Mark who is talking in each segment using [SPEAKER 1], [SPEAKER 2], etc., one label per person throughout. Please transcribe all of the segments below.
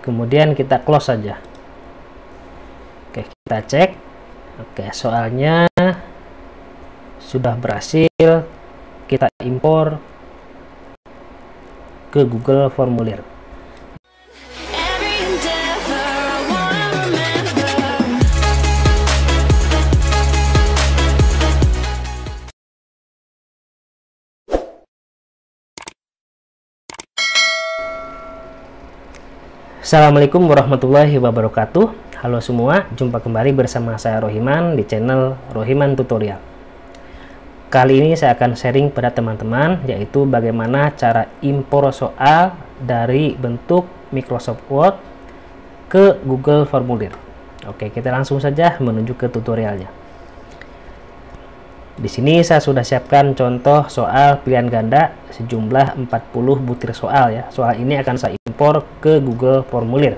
[SPEAKER 1] kemudian kita close saja. Oke, kita cek. Oke, soalnya sudah berhasil kita impor ke Google Formulir. Assalamualaikum warahmatullahi wabarakatuh. Halo semua, jumpa kembali bersama saya Rohiman di channel Rohiman Tutorial. Kali ini saya akan sharing pada teman-teman yaitu bagaimana cara impor soal dari bentuk Microsoft Word ke Google Formulir. Oke, kita langsung saja menuju ke tutorialnya. Di sini saya sudah siapkan contoh soal pilihan ganda sejumlah 40 butir soal ya. Soal ini akan saya impor ke Google Formulir.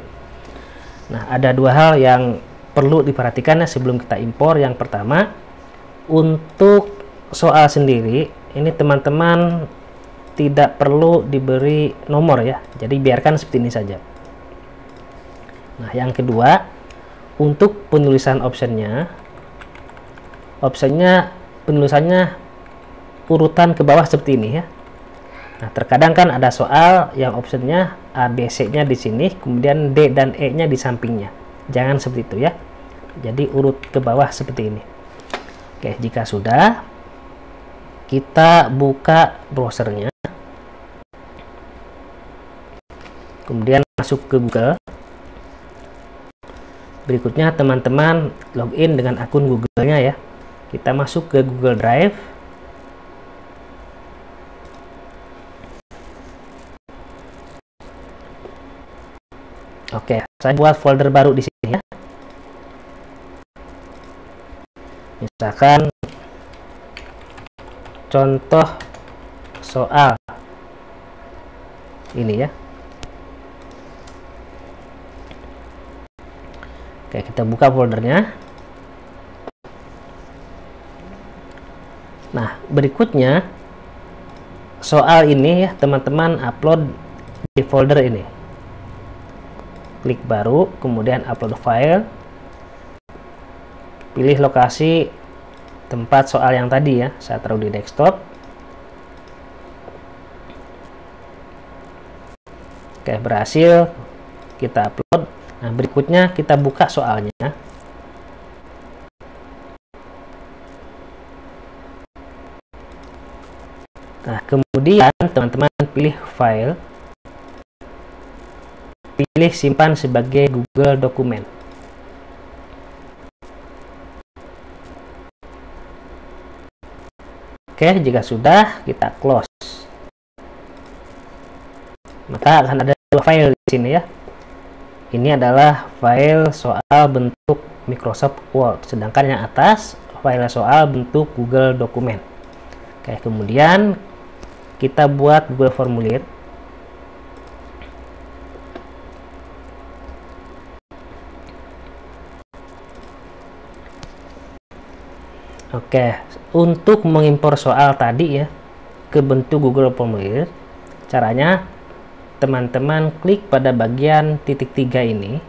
[SPEAKER 1] Nah, ada dua hal yang perlu diperhatikan sebelum kita impor. Yang pertama, untuk soal sendiri ini teman-teman tidak perlu diberi nomor ya. Jadi biarkan seperti ini saja. Nah, yang kedua, untuk penulisan optionnya penulisannya urutan ke bawah seperti ini ya. Nah, terkadang kan ada soal yang optionnya A, B, C-nya di sini, kemudian D dan E-nya di sampingnya. Jangan seperti itu ya. Jadi urut ke bawah seperti ini. Oke, jika sudah, kita buka browsernya. Kemudian masuk ke Google. Berikutnya teman-teman login dengan akun Google-nya ya. Kita masuk ke Google Drive. Oke, saya buat folder baru di sini ya. Misalkan contoh soal ini ya. Oke, kita buka foldernya. Nah, berikutnya soal ini ya teman-teman upload di folder ini. Klik baru, kemudian upload file. Pilih lokasi tempat soal yang tadi ya, saya taruh di desktop. Oke, berhasil kita upload. Nah, berikutnya kita buka soalnya. Nah, kemudian teman-teman pilih file, pilih simpan sebagai Google Dokumen. Oke, jika sudah, kita close. Maka akan ada dua file di sini ya. Ini adalah file soal bentuk Microsoft Word, sedangkan yang atas file soal bentuk Google Dokumen. Oke, kemudian kita buat Google Formulir. Oke, untuk mengimpor soal tadi ya ke bentuk Google Formulir, caranya teman-teman klik pada bagian titik 3 ini.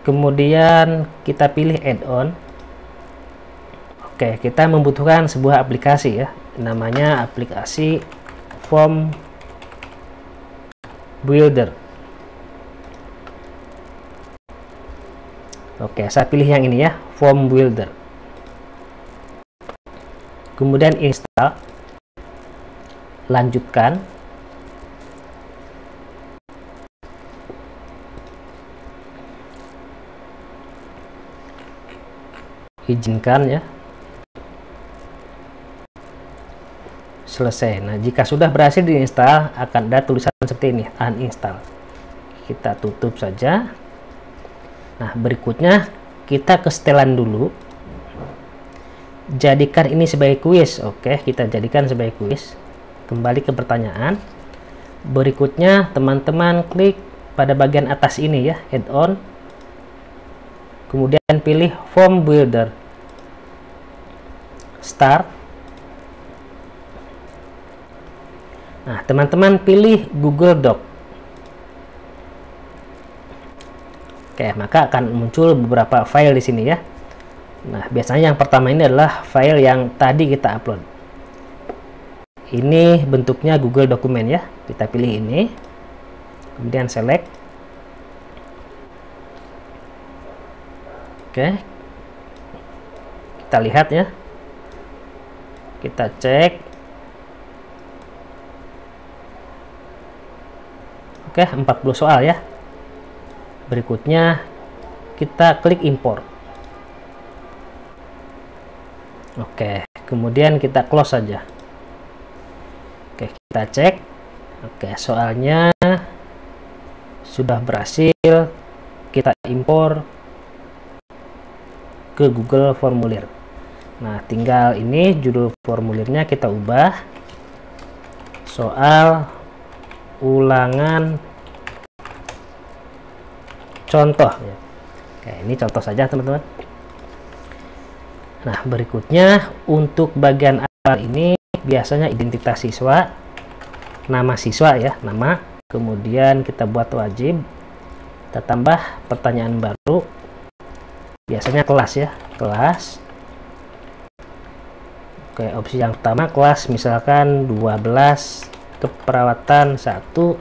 [SPEAKER 1] Kemudian kita pilih add-on. Oke, kita membutuhkan sebuah aplikasi ya. Namanya aplikasi Form Builder. Oke, saya pilih yang ini ya, Form Builder. Kemudian install. Lanjutkan. Izinkan ya. Selesai. Nah, jika sudah berhasil diinstal, akan ada tulisan seperti ini, uninstall. Kita tutup saja. Nah, berikutnya kita ke setelan dulu. Jadikan ini sebagai kuis. Oke, kita jadikan sebagai kuis. Kembali ke pertanyaan. Berikutnya teman-teman klik pada bagian atas ini ya, add-on. Kemudian pilih Form Builder. Start. Nah, teman-teman pilih Google Doc. Oke, maka akan muncul beberapa file di sini ya. Nah, biasanya yang pertama ini adalah file yang tadi kita upload. Ini bentuknya Google Dokumen ya. Kita pilih ini, kemudian select. Oke, kita lihat ya, kita cek. Oke, 40 soal ya. Berikutnya kita klik import. Oke, kemudian kita close saja. Oke, kita cek. Oke, soalnya sudah berhasil kita impor ke Google Formulir. Nah, tinggal ini judul formulirnya kita ubah soal ulangan contoh ya. Oke, ini contoh saja teman-teman. Nah, berikutnya untuk bagian awal ini biasanya identitas siswa, nama siswa ya, nama, kemudian kita buat wajib, kita tambah pertanyaan baru, biasanya kelas ya, kelas. Oke, opsi yang pertama kelas misalkan 12 keperawatan 1,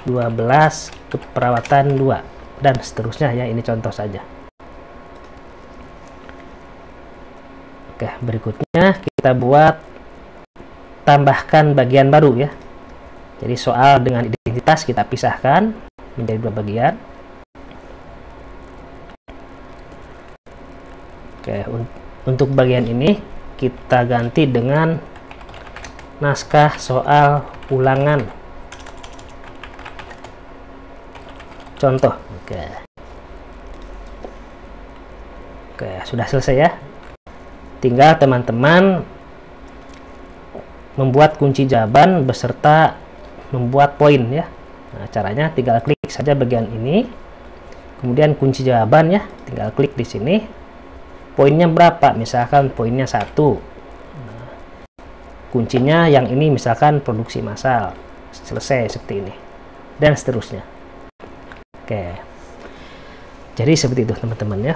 [SPEAKER 1] 12 keperawatan 2, dan seterusnya ya, ini contoh saja. Oke, berikutnya kita buat tambahkan bagian baru ya. Jadi soal dengan identitas kita pisahkan menjadi dua bagian. Oke, untuk bagian ini kita ganti dengan naskah soal ulangan contoh. Oke, sudah selesai ya. Tinggal teman-teman membuat kunci jawaban beserta membuat poin ya. Nah, caranya tinggal klik saja bagian ini, kemudian kunci jawaban ya, tinggal klik di sini. Poinnya berapa? Misalkan poinnya 1. Nah, kuncinya yang ini misalkan produksi massal. Selesai seperti ini. Dan seterusnya. Oke. Jadi seperti itu teman-teman ya.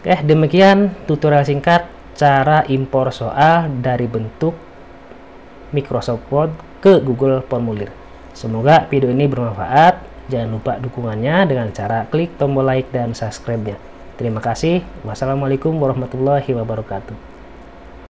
[SPEAKER 1] Oke, demikian tutorial singkat cara impor soal dari bentuk Microsoft Word ke Google Formulir. Semoga video ini bermanfaat. Jangan lupa dukungannya dengan cara klik tombol like dan subscribe-nya. Terima kasih. Wassalamualaikum warahmatullahi wabarakatuh.